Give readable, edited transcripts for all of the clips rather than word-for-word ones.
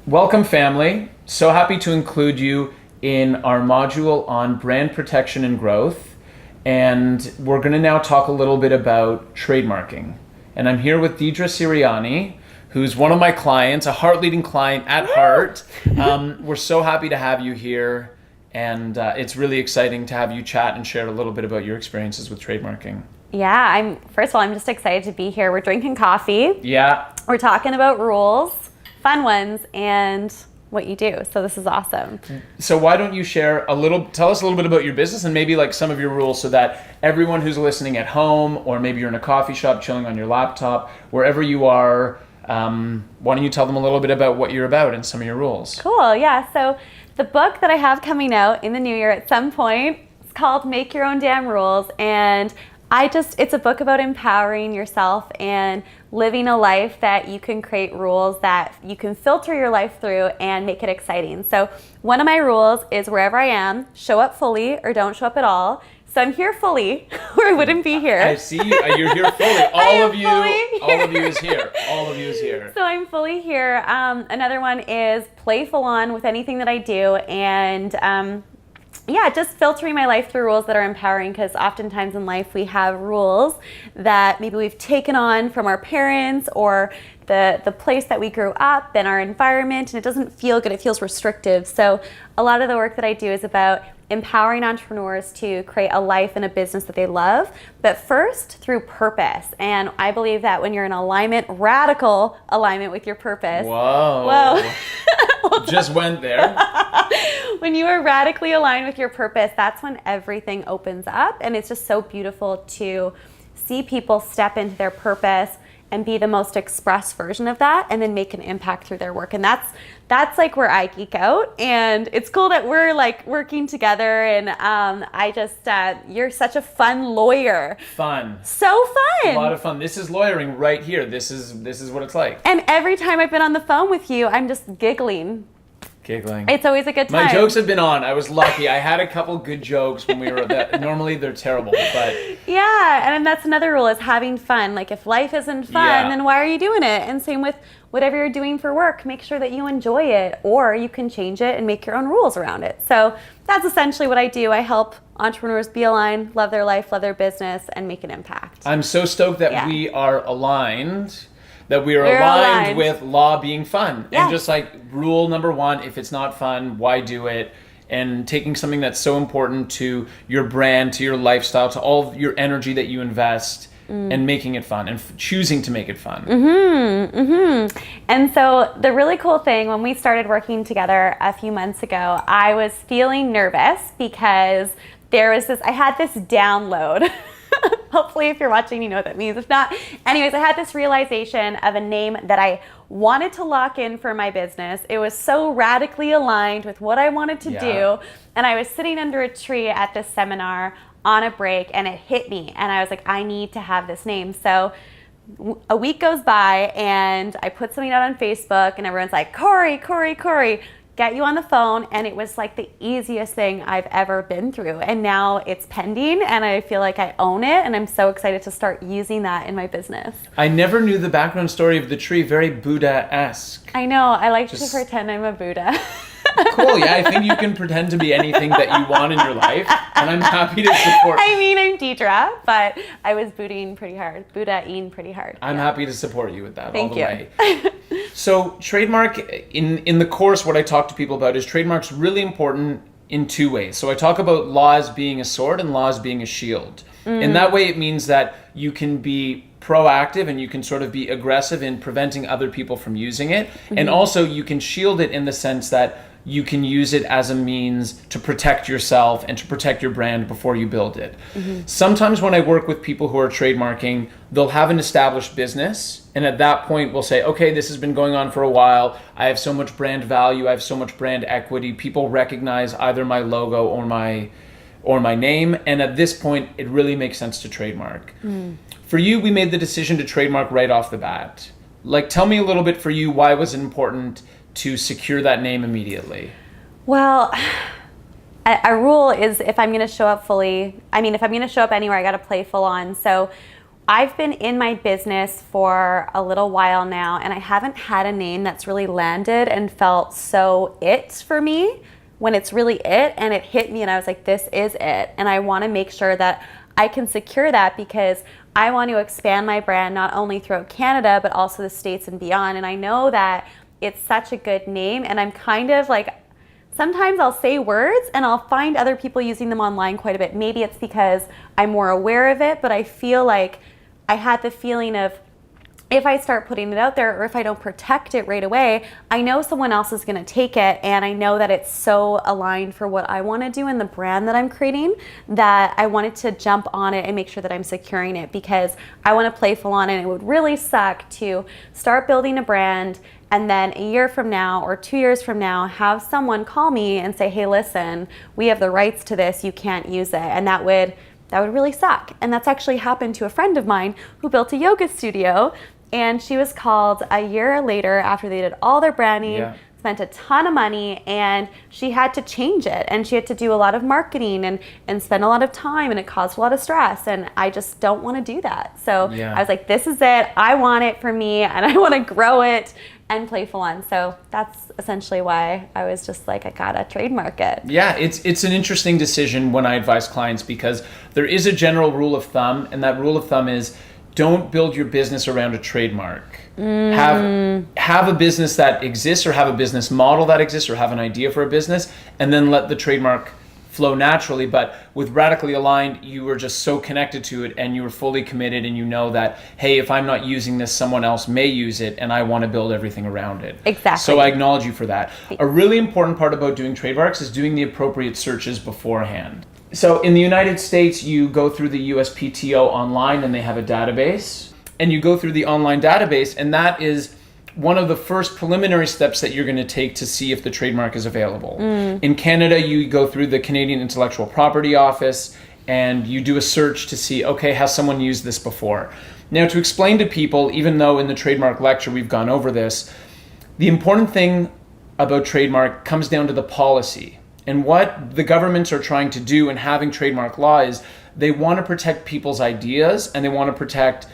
Welcome, family. So happy to include you in our module on brand protection and growth. And we're going to now talk a little bit about trademarking. And I'm here with Deidre Siriani, who's one of my clients, a heart-leading client at heart. We're so happy to have you here. And it's really exciting to have you chat and share a little bit about your experiences with trademarking. Yeah, first of all, I'm just excited to be here. We're drinking coffee. Yeah. We're talking about rules, fun ones, and what you do. So this is awesome. So why don't you tell us a little bit about your business and maybe like some of your rules so that everyone who's listening at home, or maybe you're in a coffee shop chilling on your laptop, wherever you are, why don't you tell them a little bit about what you're about and some of your rules? Cool, yeah. So the book that I have coming out in the new year at some point, it's called Make Your Own Damn Rules. And it's a book about empowering yourself and living a life that you can create rules that you can filter your life through and make it exciting. So one of my rules is wherever I am, show up fully or don't show up at all. So I'm here fully, or I wouldn't be here. I see you. You're here fully. All of you is here. All of you is here. So I'm fully here. Another one is playful on with anything that I do, and just filtering my life through rules that are empowering, because oftentimes in life we have rules that maybe we've taken on from our parents or the place that we grew up and our environment, and it doesn't feel good. It feels restrictive. So a lot of the work that I do is about empowering entrepreneurs to create a life and a business that they love, but first through purpose. And I believe that when you're in radical alignment with your purpose. Whoa. Just went there. When you are radically aligned with your purpose, that's when everything opens up. And it's just so beautiful to see people step into their purpose and be the most express version of that, and then make an impact through their work. And that's like where I geek out. And it's cool that we're like working together. And you're such a fun lawyer. Fun. So fun. A lot of fun. This is lawyering right here. This is what it's like. And every time I've been on the phone with you, I'm just giggling. It's always a good time. My jokes have been on. I was lucky. I had a couple good jokes when we were there. Normally they're terrible, but yeah, and that's another rule, is having fun. Like if life isn't fun, then why are you doing it? And same with whatever you're doing for work. Make sure that you enjoy it, or you can change it and make your own rules around it. So that's essentially what I do. I help entrepreneurs be aligned, love their life, love their business, and make an impact. I'm so stoked that we are aligned. That we're aligned with law being fun. Yes. And just like rule number one, if it's not fun, why do it? And taking something that's so important to your brand, to your lifestyle, to all of your energy that you invest, and making it fun and choosing to make it fun. And so the really cool thing, when we started working together a few months ago, I was feeling nervous because I had this download. Hopefully if you're watching, you know what that means. If not, anyways, I had this realization of a name that I wanted to lock in for my business. It was so radically aligned with what I wanted to do. And I was sitting under a tree at this seminar on a break, and it hit me. And I was like, I need to have this name. So a week goes by, and I put something out on Facebook, and everyone's like, Corey, get you on the phone. And it was like the easiest thing I've ever been through. And now it's pending, and I feel like I own it, and I'm so excited to start using that in my business. I never knew the background story of the tree. Very Buddha-esque. I know. I like to pretend I'm a Buddha. Cool. Yeah, I think you can pretend to be anything that you want in your life, and I'm happy to support. I mean, I'm Deidre, but I was Buddha-ing pretty hard. I'm happy to support you with that. Thank all the you. way. So trademark, in the course, what I talk to people about is trademark's really important in two ways. So I talk about law as being a sword and law as being a shield. And that way it means that you can be proactive and you can sort of be aggressive in preventing other people from using it. And also you can shield it in the sense that you can use it as a means to protect yourself and to protect your brand before you build it. Sometimes when I work with people who are trademarking, they'll have an established business, and at that point we'll say, okay, this has been going on for a while. I have so much brand value, I have so much brand equity. People recognize either my logo or my name, and at this point it really makes sense to trademark. For you, we made the decision to trademark right off the bat. Like, tell me a little bit, for you, why was it important to secure that name immediately? Well, a rule is, if I'm going to show up fully, if I'm going to show up anywhere, I got to play full on. So I've been in my business for a little while now, and I haven't had a name that's really landed and felt so it for me when it's really it, and it hit me and I was like, this is it. And I want to make sure that I can secure that because I want to expand my brand not only throughout Canada, but also the States and beyond. And I know that it's such a good name, and I'm kind of like, sometimes I'll say words and I'll find other people using them online quite a bit. Maybe it's because I'm more aware of it, but I feel like I had the feeling of if I start putting it out there or if I don't protect it right away, I know someone else is going to take it, and I know that it's so aligned for what I want to do in the brand that I'm creating that I wanted to jump on it and make sure that I'm securing it because I want to play full on, and it would really suck to start building a brand and then a year from now or 2 years from now have someone call me and say, hey, listen, we have the rights to this, you can't use it. And that would really suck. And that's actually happened to a friend of mine who built a yoga studio, and she was called a year later after they did all their branding, spent a ton of money, and she had to change it, and she had to do a lot of marketing and spend a lot of time, and it caused a lot of stress, and I just don't want to do that. So I was like, this is it. I want it for me, and I want to grow it and play full on. So that's essentially why I was just like, I gotta trademark it. Yeah, it's an interesting decision when I advise clients because there is a general rule of thumb, and that rule of thumb is don't build your business around a trademark. Have a business that exists, or have a business model that exists, or have an idea for a business, and then let the trademark flow naturally. But with Radically Aligned, you were just so connected to it, and you were fully committed, and you know that, hey, if I'm not using this, someone else may use it, and I want to build everything around it. Exactly. So I acknowledge you for that. A really important part about doing trademarks is doing the appropriate searches beforehand. So in the United States, you go through the USPTO online, and they have a database, and you go through the online database, and that is one of the first preliminary steps that you're going to take to see if the trademark is available. In Canada, you go through the Canadian Intellectual Property Office, and you do a search to see, okay, has someone used this before? Now, to explain to people, even though in the trademark lecture we've gone over this, the important thing about trademark comes down to the policy. And what the governments are trying to do in having trademark law is they want to protect people's ideas, and they want to protect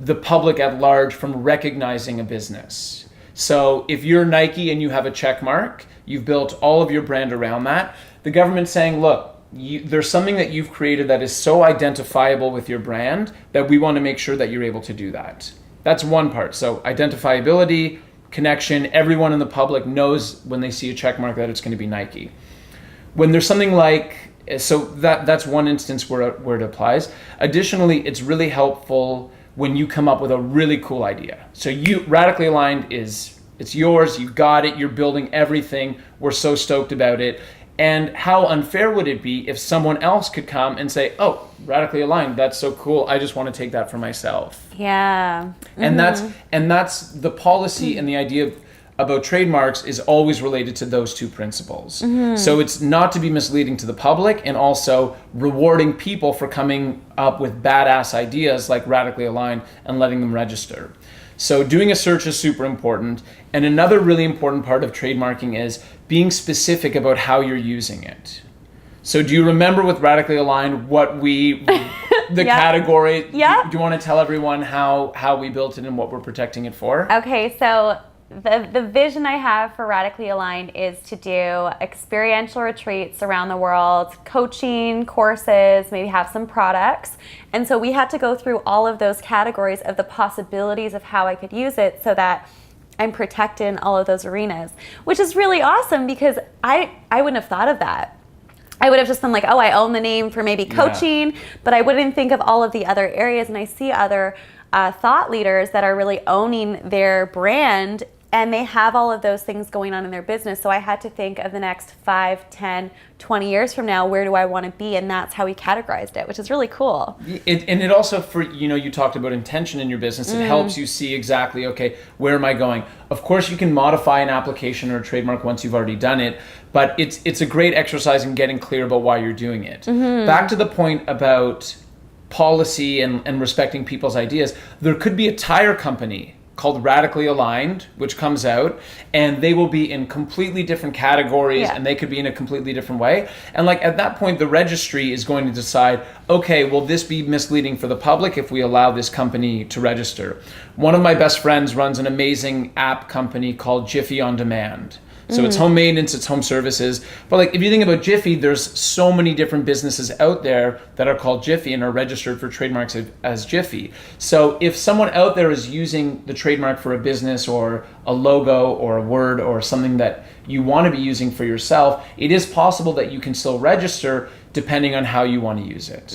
the public at large from recognizing a business. So if you're Nike and you have a check mark, you've built all of your brand around that, the government's saying, look, there's something that you've created that is so identifiable with your brand that we want to make sure that you're able to do that. That's one part. So identifiability, connection, everyone in the public knows when they see a check mark that it's going to be Nike. When there's something like, so that's one instance where it applies. Additionally, it's really helpful when you come up with a really cool idea. So Radically Aligned it's yours, you got it, you're building everything, we're so stoked about it. And how unfair would it be if someone else could come and say, oh, Radically Aligned, that's so cool, I just want to take that for myself. Yeah. And that's the policy, and the idea about trademarks is always related to those two principles. So it's not to be misleading to the public, and also rewarding people for coming up with badass ideas like Radically Aligned and letting them register. So doing a search is super important. And another really important part of trademarking is being specific about how you're using it. So do you remember with Radically Aligned the category? Yeah. Do you want to tell everyone how we built it and what we're protecting it for? Okay, so the vision I have for Radically Aligned is to do experiential retreats around the world, coaching, courses, maybe have some products. And so we had to go through all of those categories of the possibilities of how I could use it so that I'm protected in all of those arenas, which is really awesome because I wouldn't have thought of that. I would have just been like, oh, I own the name for maybe coaching, but I wouldn't think of all of the other areas. And I see other thought leaders that are really owning their brand, and they have all of those things going on in their business. So I had to think of the next 5, 10, 20 years from now, where do I want to be? And that's how we categorized it, which is really cool. And it also, you talked about intention in your business. It helps you see exactly, okay, where am I going? Of course, you can modify an application or a trademark once you've already done it, but it's a great exercise in getting clear about why you're doing it. Back to the point about policy and respecting people's ideas, there could be a tire company called Radically Aligned, which comes out, and they will be in completely different categories, and they could be in a completely different way. And like at that point, the registry is going to decide, okay, will this be misleading for the public if we allow this company to register? One of my best friends runs an amazing app company called Jiffy On Demand. So it's home maintenance, it's home services. But like if you think about Jiffy, there's so many different businesses out there that are called Jiffy and are registered for trademarks as Jiffy. So if someone out there is using the trademark for a business or a logo or a word or something that you want to be using for yourself, it is possible that you can still register depending on how you want to use it.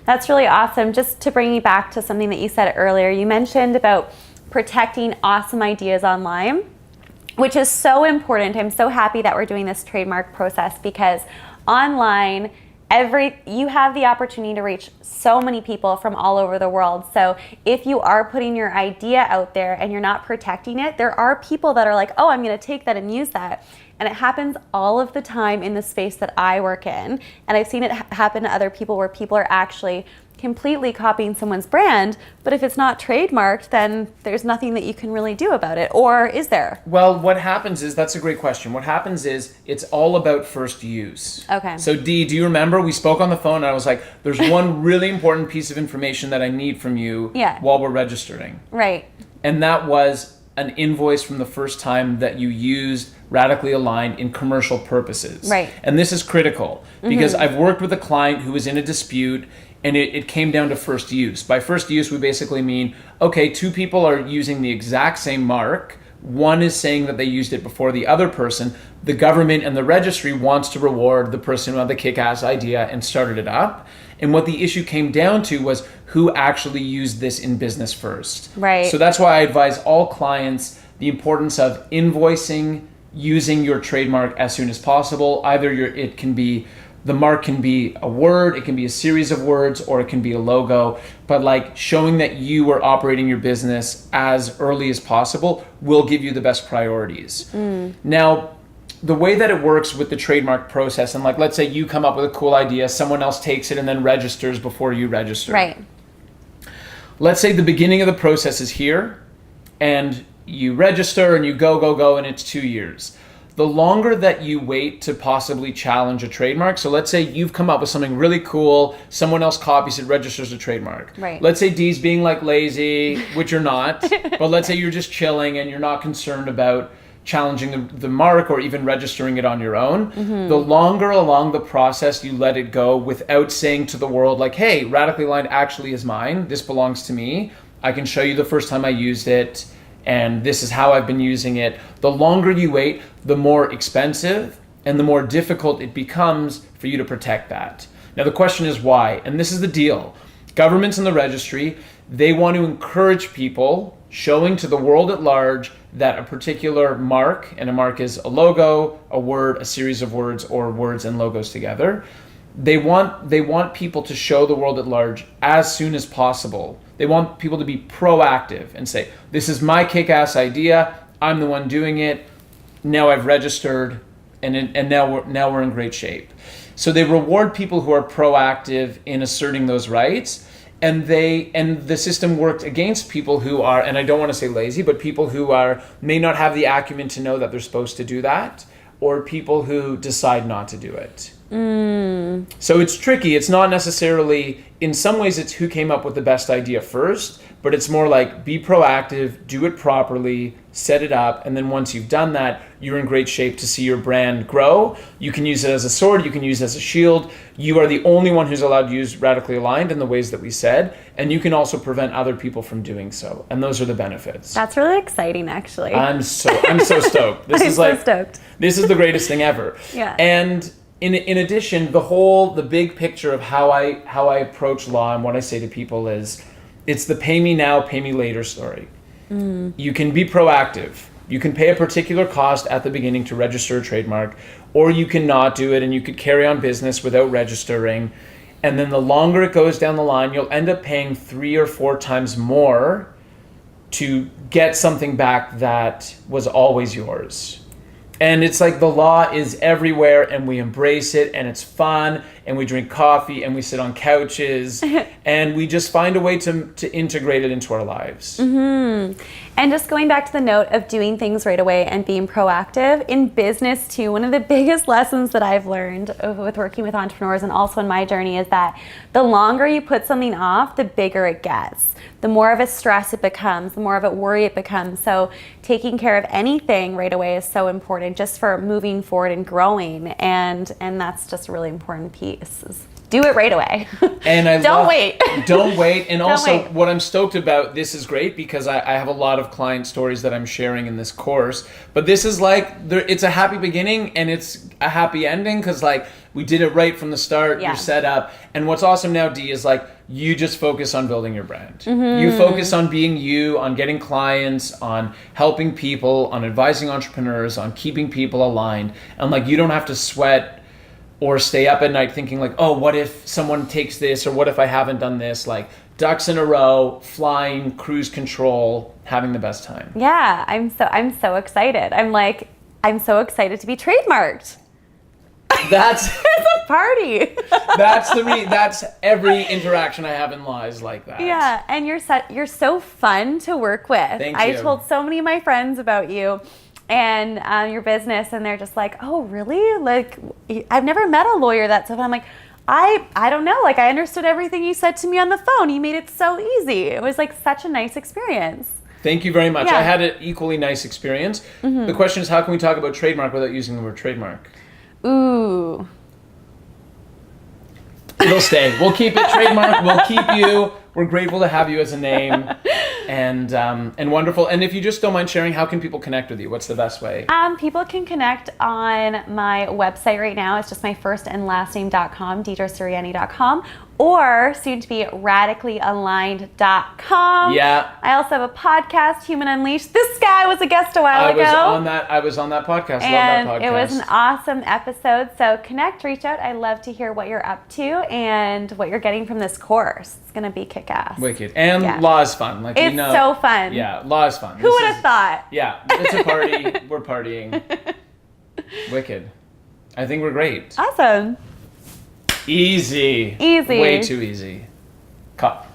That's really awesome. Just to bring you back to something that you said earlier, you mentioned about protecting awesome ideas online, which is so important. I'm so happy that we're doing this trademark process because online, you have the opportunity to reach so many people from all over the world. So if you are putting your idea out there and you're not protecting it, there are people that are like, oh, I'm gonna take that and use that. And it happens all of the time in the space that I work in. And I've seen it happen to other people where people are actually completely copying someone's brand, but if it's not trademarked, then there's nothing that you can really do about it. Or is there? Well, what happens is, that's a great question. What happens is it's all about first use. Okay. So Dee, do you remember we spoke on the phone and I was like, there's one really important piece of information that I need from you while we're registering. Right. And that was an invoice from the first time that you used Radically Aligned in commercial purposes. Right. And this is critical because I've worked with a client who was in a dispute and it came down to first use. By first use, we basically mean, okay, two people are using the exact same mark. One is saying that they used it before the other person. The government and the registry wants to reward the person who had the kick-ass idea and started it up. And what the issue came down to was who actually used this in business first. Right. So that's why I advise all clients the importance of invoicing, using your trademark as soon as possible. Either the mark can be a word, it can be a series of words, or it can be a logo. But like showing that you are operating your business as early as possible will give you the best priorities. Now, the way that it works with the trademark process, and like let's say you come up with a cool idea, someone else takes it and then registers before you register. Right. Let's say the beginning of the process is here, and you register and you go, and it's 2 years. The longer that you wait to possibly challenge a trademark, so let's say you've come up with something really cool, someone else copies it, registers a trademark. Right. Let's say Dee's being like lazy, which you're not, but let's say you're just chilling and you're not concerned about challenging the mark or even registering it on your own. The longer along the process you let it go without saying to the world like, hey, Radically Aligned actually is mine, this belongs to me, I can show you the first time I used it, and this is how I've been using it. The longer you wait, the more expensive and the more difficult it becomes for you to protect that. Now the question is why? And this is the deal. Governments and the registry, they want to encourage people showing to the world at large that a particular mark, and a mark is a logo, a word, a series of words, or words and logos together. They want people to show the world at large as soon as possible. They want people to be proactive and say, this is my kick-ass idea, I'm the one doing it, now I've registered, and now we're in great shape. So they reward people who are proactive in asserting those rights, and the system worked against people who are, and I don't want to say lazy, but people who may not have the acumen to know that they're supposed to do that, or people who decide not to do it. So it's tricky. It's not necessarily, in some ways it's who came up with the best idea first, but it's more like be proactive, do it properly, set it up, and then once you've done that, you're in great shape to see your brand grow. You can use it as a sword, you can use it as a shield. You are the only one who's allowed to use Radically Aligned in the ways that we said, and you can also prevent other people from doing so. And those are the benefits. That's really exciting, actually. I'm so stoked. I'm so stoked. This is the greatest thing ever. Yeah. And in addition, the big picture of how I approach law and what I say to people is, it's the pay me now, pay me later story. You can be proactive. You can pay a particular cost at the beginning to register a trademark, or you can not do it and you could carry on business without registering. And then the longer it goes down the line, you'll end up paying 3 or 4 times more to get something back that was always yours. And it's like the law is everywhere and we embrace it and it's fun and we drink coffee and we sit on couches and we just find a way to integrate it into our lives. And just going back to the note of doing things right away and being proactive in business too, one of the biggest lessons that I've learned with working with entrepreneurs and also in my journey is that the longer you put something off, the bigger it gets. The more of a stress it becomes, the more of a worry it becomes. So taking care of anything right away is so important just for moving forward and growing. And that's just a really important piece. Do it right away. And Don't wait. Don't wait. And Don't also wait. what I'm stoked about, this is great because I have a lot of client stories that I'm sharing in this course. But this is like, it's a happy beginning and it's a happy ending because like we did it right from the start. Yeah. You're set up. And what's awesome now, Dee, is like you just focus on building your brand. You focus on being you, on getting clients, on helping people, on advising entrepreneurs, on keeping people aligned. And like you don't have to sweat or stay up at night thinking like, oh, what if someone takes this or what if I haven't done this? Like ducks in a row, flying, cruise control, having the best time. Yeah, I'm so excited. I'm so excited to be trademarked. That's It's a party. that's every interaction I have in law is like that. Yeah, and you're so fun to work with. Thank I you. told so many of my friends about you and your business, and they're just like, "Oh, really? Like, I've never met a lawyer that's so fun." I'm like, I don't know. Like, I understood everything you said to me on the phone. You made it so easy. It was like such a nice experience. Thank you very much. Yeah. I had an equally nice experience. The question is, how can we talk about trademark without using the word trademark? Ooh. It'll stay. We'll keep it trademark. We'll keep you. We're grateful to have you as a name, and wonderful. And if you just don't mind sharing, how can people connect with you? What's the best way? People can connect on my website right now. It's just my first and last name.com, deidresuriani.com, or soon to be radicallyaligned.com. Yeah. I also have a podcast, Human Unleashed. This guy was a guest a while ago. I was on that podcast. And Love that podcast. it was an awesome episode. So connect, reach out. I love to hear what you're up to and what you're getting from this course. It's going to be kick-ass. Wicked. And Yeah. law is fun. Like It's we know. so fun. Yeah, law is fun. Who would have thought? Yeah, it's a party. We're partying. Wicked. I think we're great. Awesome. Easy. Easy. Way too easy. Cut.